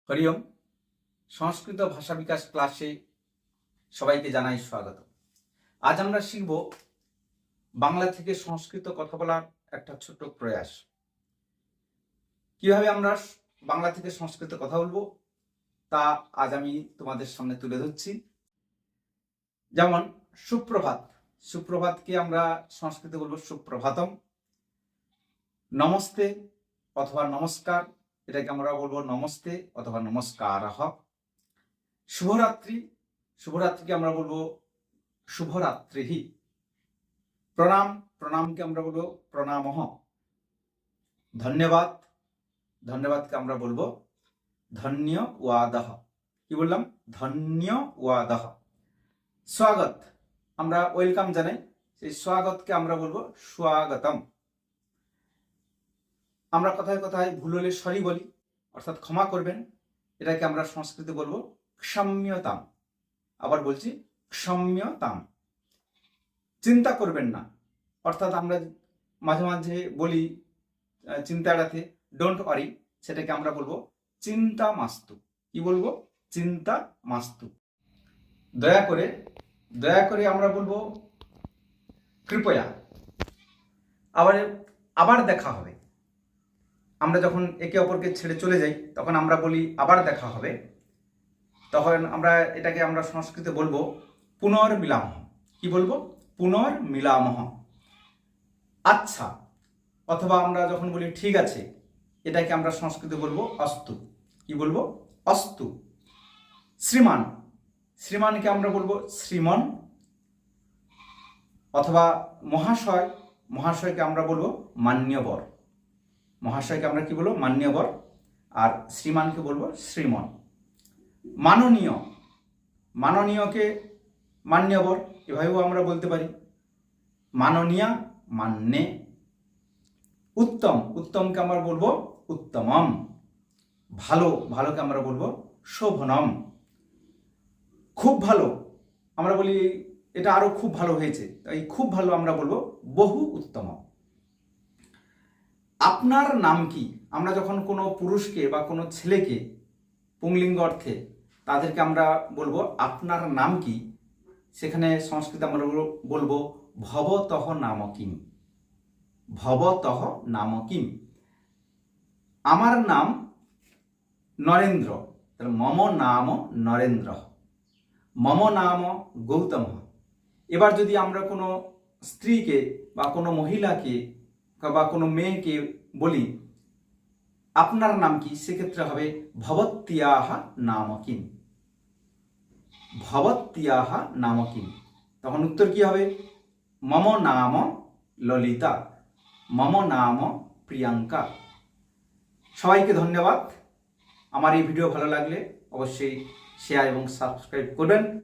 হরিওম। সংস্কৃত ভাষা বিকাশ ক্লাসে সবাইকে জানাই স্বাগত। আজ আমরা শিখব বাংলা থেকে সংস্কৃত কথা বলার একটা ছোট্ট প্রয়াস। কিভাবে আমরা বাংলা থেকে সংস্কৃত কথা বলবো তা আজ আমি তোমাদের সামনে তুলে ধরছি। যেমন সুপ্রভাত, সুপ্রভাতকে আমরা সংস্কৃতে বলবো সুপ্রভাতম। নমস্তে অথবা নমস্কার, এটাকে আমরা বলবো নমস্তে অথবা নমস্কারঃ। শুভরাত্রি, শুভরাত্রিকে আমরা বলবো শুভরাত্রিহি। প্রণাম, প্রণামকে আমরা বলবো প্রণামঃ। ধন্যবাদ, ধন্যবাদকে আমরা বলবো ধন্যবাদঃ। কি বললাম? ধন্যবাদঃ। স্বাগত, আমরা ওয়েলকাম জানাই, সেই স্বাগতকে আমরা বলবো স্বাগতম। আমরা কথায় কথায় ভুল হলে সরি বলি, অর্থাৎ ক্ষমা করবেন, এটাকে আমরা সংস্কৃতে বলবো ক্ষম্যতাম। আবার বলছি ক্ষম্যতাম। চিন্তা করবেন না, অর্থাৎ আমরা মাঝে মাঝে বলি চিন্তা এড়াতে ডোন্ট ওয়ারি, সেটাকে আমরা বলবো চিন্তা মাস্তু। কি বলবো? চিন্তা মাস্তু। দয়া করে, দয়া করে আমরা বলবো কৃপয়া। আবার দেখা হবে। আমরা যখন একে অপরকে ছেড়ে চলে যাই তখন আমরা বলি আবার দেখা হবে, তখন আমরা এটাকে আমরা সংস্কৃতে বলবো পুনর্মিলামঃ। কি বলবো? পুনর্মিলামঃ। আচ্ছা, অথবা আমরা যখন বলি ঠিক আছে, এটাকে আমরা সংস্কৃতে বলবো অস্তু। কি বলবো? অস্তু। শ্রীমান, শ্রীমানকে আমরা বলবো শ্রীমন। অথবা মহাশয়, মহাশয়কে আমরা বলবো মান্যবর। মহাশয়কে আমরা কি বলবো? মান্যবর। আর শ্রীমানকে বলবো শ্রীমন। মাননীয়, মাননীয়কে মান্যবর, এভাবেও আমরা বলতে পারি। মাননীয়া, মান্যে। উত্তম, উত্তমকে আমরা বলবো উত্তমম। ভালো, ভালোকে আমরা বলবো শোভনম। খুব ভালো, আমরা বলি এটা আরো খুব ভালো হয়েছে, এই খুব ভালো আমরা বলবো বহু উত্তম। আপনার নাম কি? আমরা যখন কোনো পুরুষকে বা কোনো ছেলেকে পুংলিঙ্গ অর্থে তাদেরকে আমরা বলবো আপনার নাম কি, সেখানে সংস্কৃতে আমরা বলবো ভবতঃ নাম কিম। ভবতঃ নাম কিম। আমার নাম নরেন্দ্র, তাহলে মম নাম নরেন্দ্র। মম নাম গৌতম। এবার যদি আমরা কোনো স্ত্রীকে বা কোনো মহিলাকে বা কোনো মেয়েকে বলি আপনার নাম কি, সেক্ষেত্রে হবে ভবত্যাহ নাম কিম। ভবত্যাহ নাম কিম। তখন উত্তর কি হবে? মম নাম ললিতা, মম নাম প্রিয়াঙ্কা। সবাইকে ধন্যবাদ। আমার এই ভিডিও ভালো লাগলে অবশ্যই শেয়ার এবং সাবস্ক্রাইব করবেন।